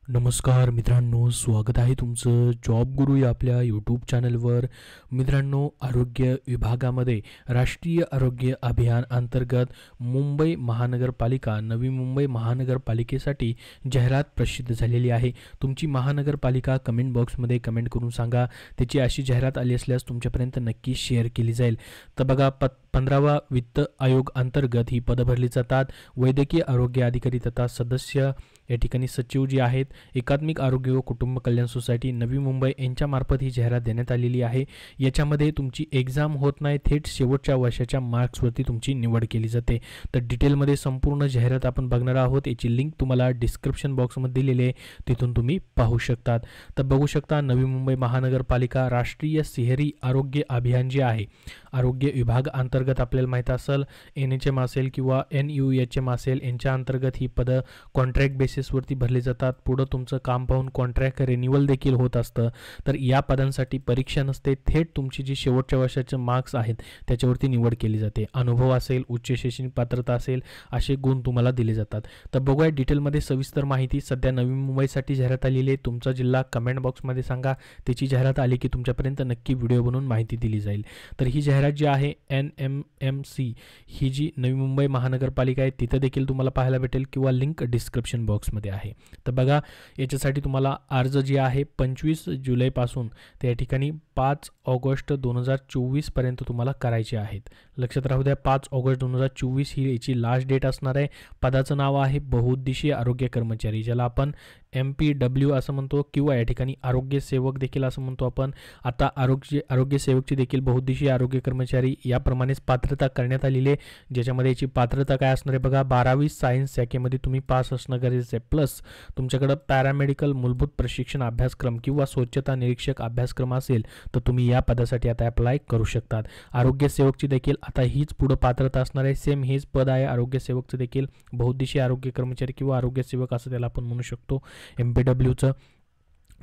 नमस्कार मित्रांनो, स्वागत आहे तुमचं जॉब गुरु या आपल्या यूट्यूब चॅनलवर. मित्रांनो, आरोग्य विभागामध्ये राष्ट्रीय आरोग्य अभियान अंतर्गत मुंबई महानगरपालिका नवी मुंबई महानगरपालिकेसाठी जाहिरात प्रसिद्ध झालेली आहे. तुमची महानगरपालिका कमेंट बॉक्समध्ये कमेंट करून सांगा. त्याची अशी जाहिरात आली असल्यास तुमच्यापर्यंत नक्की शेअर केली जाईल. तर बघा, 15वा वित्त आयोग अंतर्गत ही पदं भरली जातात. वैद्यकीय आरोग्य अधिकारी तथा सदस्य या ठिकाणी सचिव जे आहेत, एकात्मिक आरोग्य व कुटुंब कल्याण सोसायटी नवी मुंबई यांच्यामार्फत ही जाहिरात देण्यात आलेली आहे. याच्यामध्ये तुमची एक्झाम होत नाही, थेट शेवटच्या वर्षाच्या मार्क्सवरती तुमची निवड केली जाते. तर डिटेलमध्ये संपूर्ण जाहिरात आपण बघणार आहोत. याची लिंक तुम्हाला डिस्क्रिप्शन बॉक्समध्ये दिलेली आहे, तिथून तुम्ही पाहू शकतात. तर बघू शकता, नवी मुंबई महानगरपालिका राष्ट्रीय शहरी आरोग्य अभियान जे आहे, आरोग्य विभाग अंतर्गत आपल्याला माहीत असेल, NHM असेल किंवा NUHM असेल, यांच्या अंतर्गत ही पदं कॉन्ट्रॅक्ट बेसिसवरती भरली जातात. पुढं तुमचं काम पाहून कॉन्ट्रॅक्ट रिन्युअल देखील होत असतं. तर या पदांसाठी परीक्षा नसते, थेट तुमची जी शेवटच्या वर्षाचे मार्क्स आहेत त्याच्यावरती निवड केली जाते. अनुभव असेल, उच्च शैक्षणिक पात्रता असेल, असे गुण तुम्हाला दिले जातात. तर बघूया डिटेलमध्ये सविस्तर माहिती. सध्या नवी मुंबईसाठी जाहिरात आलेली आहे. तुमचा जिल्हा कमेंट बॉक्समध्ये सांगा. त्याची जाहिरात आली की तुमच्यापर्यंत नक्की व्हिडिओ बनवून माहिती दिली जाईल. तर ही जाहिरात जी आहे NMMC, ही जी नवी मुंबई महानगरपालिका आहे, तिथं देखील तुम्हाला पाहायला भेटेल किंवा लिंक डिस्क्रिप्शन बॉक्समध्ये आहे. तर बघा, याच्यासाठी तुम्हाला अर्ज जे आहे 25 जुलैपासून त्या ठिकाणी 5 ऑगस्ट 2024 पर्यंत तुम्हाला करायचे आहेत. लक्षात राहू द्या, 5 ऑगस्ट 2024 ही याची लास्ट डेट असणार आहे. पदाचं नाव आहे बहुउद्देशीय आरोग्य कर्मचारी, ज्याला आपण MPW असं म्हणतो किंवा या ठिकाणी आरोग्य सेवक देखील असं म्हणतो आपण. आता आरोग्य सेवकची देखील बहुउद्देशीय आरोग्य कर्मचारी याप्रमाणेच पात्रता करण्यात आलेली आहे. ज्याच्यामध्ये याची पात्रता काय असणार आहे बघा, 12वी सायन्स शाखेमध्ये तुम्ही पास असणं गरजेचं आहे. प्लस तुमच्याकडं पॅरामेडिकल मूलभूत प्रशिक्षण अभ्यासक्रम किंवा स्वच्छता निरीक्षक अभ्यासक्रम असेल तर तुम्ही या पदासाठी आता अप्लाय करू शकतात. आरोग्य सेवकची देखील आता हीच पुढं पात्रता असणार आहे. सेम हेच पद आहे आरोग्य सेवकचं देखील, बहुउद्देशीय आरोग्य कर्मचारी किंवा आरोग्य सेवक असं त्याला आपण म्हणू शकतो, MPWचं.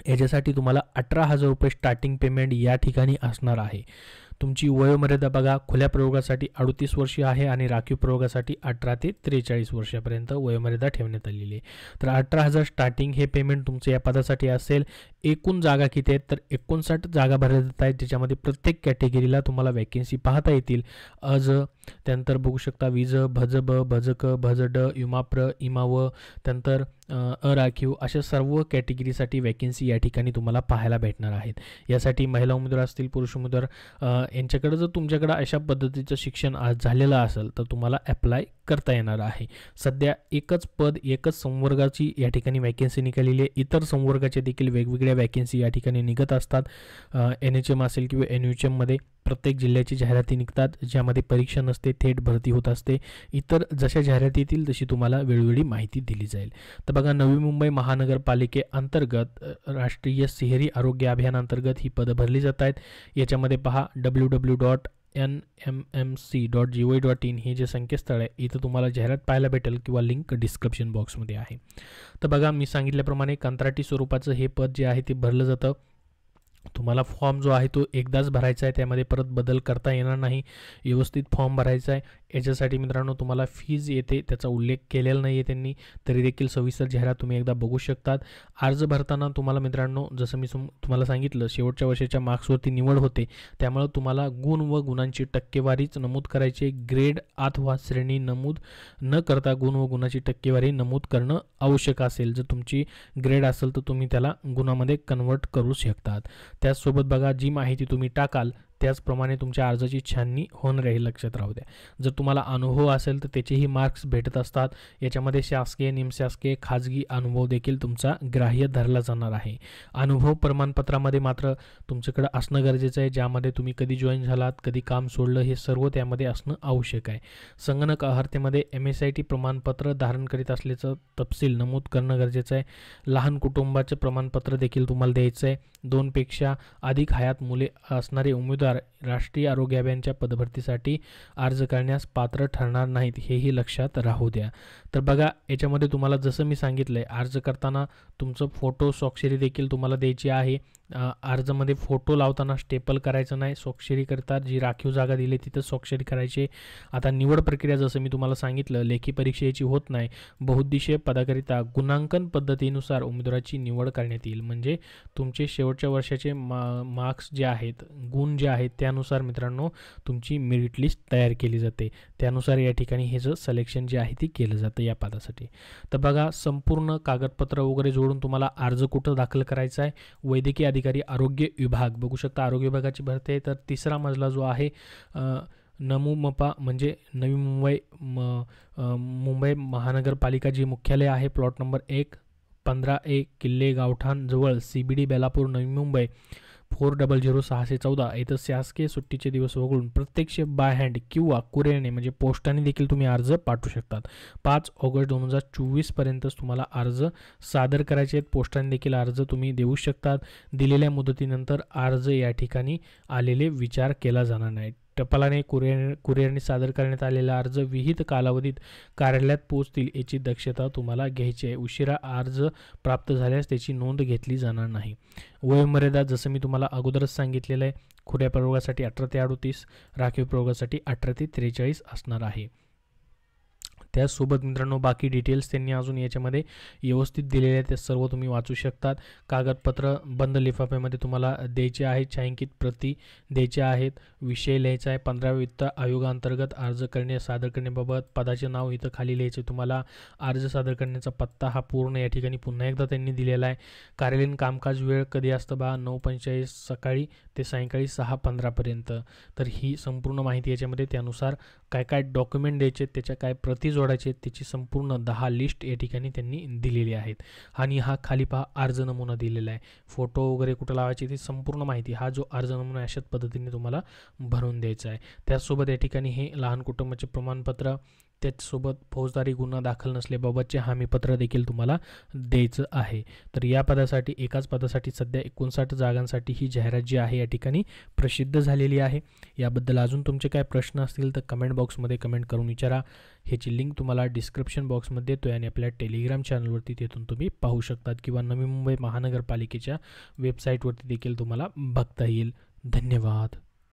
याच्यासाठी तुम्हाला 18,000 रुपये स्टार्टिंग पेमेंट या ठिकाणी असणार आहे. तुमची वयोमर्यादा बघा, खुल्या प्रयोगासाठी 38 वर्षे आहे आणि राखीव प्रयोगासाठी 18 ते 43 वर्षापर्यंत वयोमर्यादा ठेवण्यात आलेली आहे. तर 18,000 स्टार्टिंग हे पेमेंट तुमचं या पदासाठी असेल. एकूण जागा किती आहेत तर 59 जागा भरल्या जात आहेत, ज्याच्यामध्ये प्रत्येक कॅटेगरीला तुम्हाला वॅकेन्सी पाहता येतील. त्यानंतर बघू शकता विज, भजब, भजक, भजड, इमाप्र, इमाव, त्यानंतर अराखीव, अशा सर्व कॅटेगरीसाठी वॅकेन्सी या ठिकाणी तुम्हाला पाहायला भेटणार आहेत. यासाठी महिला उमेदवार असतील, पुरुष उमेदवार यांच्याकडे जर तुमच्याकडे अशा पद्धतीचं शिक्षण झालेलं असेल तर तुम्हाला अप्लाय करता येणार आहे. सध्या एकच पद, एकच संवर्गाची या ठिकाणी वॅकेन्सी निघालेली आहे. इतर संवर्गाचे देखील वेगवेगळ्या वॅकेन्सी या ठिकाणी निघत असतात. NHM असेल किंवा NUHM मध्ये प्रत्येक जिल्ह्याची जाहिराती निघतात, ज्यामध्ये परीक्षा नसते, थेट भरती होत असते. इतर जशा जाहिराती येतील तशी तुम्हाला वेळोवेळी माहिती दिली जाईल. तर बघा, नवी मुंबई महानगरपालिकेअंतर्गत राष्ट्रीय शहरी आरोग्य अभियान अंतर्गत ही पदं भरली जात आहेत. याच्यामध्ये पहा, www.nmmc.gov.in हे जे संकेतस्थळ आहे, इथं तुम्हाला जाहिरात पाहायला भेटेल किंवा लिंक डिस्क्रिप्शन बॉक्समध्ये आहे. तर बघा, मी सांगितल्याप्रमाणे कंत्राटी स्वरूपाचं हे पद जे आहे ते भरलं जातं. तुम्हाला फॉर्म जो आहे तो एकदाच भरायचा आहे, त्यामध्ये परत बदल करता येणार नाही. व्यवस्थित फॉर्म भरायचा आहे. याच्यासाठी मित्रांनो तुम्हाला फीज येते, त्याचा उल्लेख केलेला नाही आहे त्यांनी, तरी देखील सविस्तर जाहिरात तुम्ही एकदा बघू शकतात. अर्ज भरताना तुम्हाला मित्रांनो, जसं मी तुम्हाला सांगितलं, शेवटच्या वर्षाच्या मार्क्सवरती निवड होते, त्यामुळे तुम्हाला गुण व गुणांची टक्केवारीच नमूद करायची. ग्रेड अथवा श्रेणी नमूद न करता गुण व गुणाची टक्केवारी नमूद करणं आवश्यक असेल. जर तुमची ग्रेड असेल तर तुम्ही त्याला गुणामध्ये कन्वर्ट करू शकतात. त्याचसोबत बघा, जी माहिती तुम्ही टाकाल त्याचप्रमाणे तुमच्या अर्जाची छाननी होऊन राहील. लक्षात राहू द्या, जर तुम्हाला अनुभव असेल तर त्याचेही मार्क्स भेटत असतात. याच्यामध्ये शासकीय, निमशासकीय, खाजगी अनुभव देखील तुमचा ग्राह्य धरला जाणार आहे. अनुभव प्रमाणपत्रामध्ये मात्र तुमच्याकडे असणं गरजेचं आहे, ज्यामध्ये तुम्ही कधी जॉईन झालात, कधी काम सोडलं, हे सर्व त्यामध्ये असणं आवश्यक आहे. संगणक अर्हतेमध्ये MSIT प्रमाणपत्र धारण करीत असल्याचं तपशील नमूद करणं गरजेचं आहे. लहान कुटुंबाचं प्रमाणपत्र देखील तुम्हाला द्यायचं आहे. 2 पेक्षा अधिक हयात मुले असणारे उमेदवार राष्ट्रीय आरोग्य अभियानाच्या पदभरतीसाठी अर्ज करण्यास पात्र ठरणार नाहीत, हेही लक्षात राहू द्या. तर बघा, याच्यामध्ये तुम्हाला जसं मी सांगितलंय, अर्ज करताना तुमचं फोटो स्वाक्षरी देखील तुम्हाला द्यायची आहे. अर्जामध्ये फोटो लावताना स्टेपल करायचं नाही, स्वाक्षरी करतात जी राखीव जागा दिली तिथं स्वाक्षरी करायची. आता निवड प्रक्रिया जसं मी तुम्हाला सांगितलं, लेखी परीक्षेची होत नाही. बहुउद्देशीय पदाकरिता गुणांकन पद्धतीनुसार उमेदवाराची निवड करण्यात येईल. म्हणजे तुमचे शेवटच्या वर्षाचे मार्क्स जे आहेत, गुण जे आहेत त्यानुसार मित्रांनो तुमची मेरिट लिस्ट तयार केली जाते. त्यानुसार या ठिकाणी हे जे सिलेक्शन जे आहे ते केलं जातं या पदासाठी. तर बघा, संपूर्ण कागदपत्र वगैरे जोडून तुम्हाला अर्ज कुठं दाखल करायचा आहे, वैद्यकीय अधिकारी आरोग्य विभाग, बघू शकता आरोग्य विभागाची भरती आहे. तर तिसरा मजला जो आहे नमुमपा म्हणजे नवी मुंबई महानगरपालिका जी मुख्यालय आहे, प्लॉट नंबर 1 15A किल्ले गावठाण जवळ CBD बेलापूर नवी मुंबई 400614 इथं शासकीय सुट्टीचे दिवस वगळून प्रत्यक्ष बाय हँड किंवा कुरिअरने म्हणजे पोस्टाने देखील तुम्ही अर्ज पाठवू शकतात. 5 ऑगस्ट 2024 पर्यंतच तुम्हाला अर्ज सादर करायचे आहेत. पोस्टाने देखील अर्ज तुम्ही देऊ शकतात. दिलेल्या अर्ज या ठिकाणी आलेले विचार केला जाणार नाही. टपालाने कुरिअरने सादर करण्यात आलेला अर्ज विहित कालावधीत कार्यालयात पोहोचतील याची दक्षता तुम्हाला घ्यायची आहे. उशिरा अर्ज प्राप्त झाल्यास त्याची नोंद घेतली जाणार नाही. वयोमर्यादा जसं मी तुम्हाला अगोदरच सांगितलेलं आहे, खुल्या प्रवर्गासाठी 18 ते 38, राखीव प्रवर्गासाठी 18 ते 43 असणार आहे. त्याचसोबत मित्रांनो बाकी डिटेल्स त्यांनी अजून याच्यामध्ये व्यवस्थित दिलेले आहेत, ते सर्व तुम्ही वाचू शकतात. कागदपत्र बंद लिफाफ्यामध्ये तुम्हाला द्यायचे आहेत, छायांकित प्रती द्यायच्या आहेत. विषय लिहायचा आहे 15व्या वित्त आयोगाअंतर्गत अर्ज करणे सादर करण्याबाबत. पदाचे नाव इथं खाली लिहायचे तुम्हाला. अर्ज सादर करण्याचा पत्ता हा पूर्ण या ठिकाणी पुन्हा एकदा त्यांनी दिलेला आहे. कार्यालयीन कामकाज वेळ कधी असतं बा, 9:45 सकाळी ते सायंकाळी 6:15 पर्यंत. तर ही संपूर्ण माहिती याच्यामध्ये, त्यानुसार काय काय डॉक्युमेंट द्यायचे, त्याच्या काय प्रती जोडायचे, त्याची संपूर्ण 10 लिस्ट या ठिकाणी त्यांनी दिलेली आहेत. आणि हा खाली पहा अर्ज नमुना दिलेला आहे, फोटो वगैरे कुठं लावायचे ती संपूर्ण माहिती हा जो अर्ज नमुना अशाच पद्धतीने तुम्हाला भरून द्यायचा आहे. त्याचसोबत या ठिकाणी हे लहान कुटुंबाचे प्रमाणपत्र, त्याचसोबत फौजदारी गुन्हा दाखल नसल्याबाबतचे हमीपत्र देखील तुम्हाला द्यायचं आहे. तर या पदासाठी, एकाच पदासाठी सध्या 59 जागांसाठी ही जाहिरात जी आहे या ठिकाणी प्रसिद्ध झालेली आहे. याबद्दल अजून तुमचे काय प्रश्न असतील तर कमेंट बॉक्समध्ये कमेंट करून विचारा. ह्याची लिंक तुम्हाला डिस्क्रिप्शन बॉक्समध्ये देतो आणि आपल्या टेलिग्राम चॅनलवरती तिथून तुम्ही पाहू शकतात किंवा नवी मुंबई महानगरपालिकेच्या वेबसाईटवरती देखील तुम्हाला बघता येईल. धन्यवाद.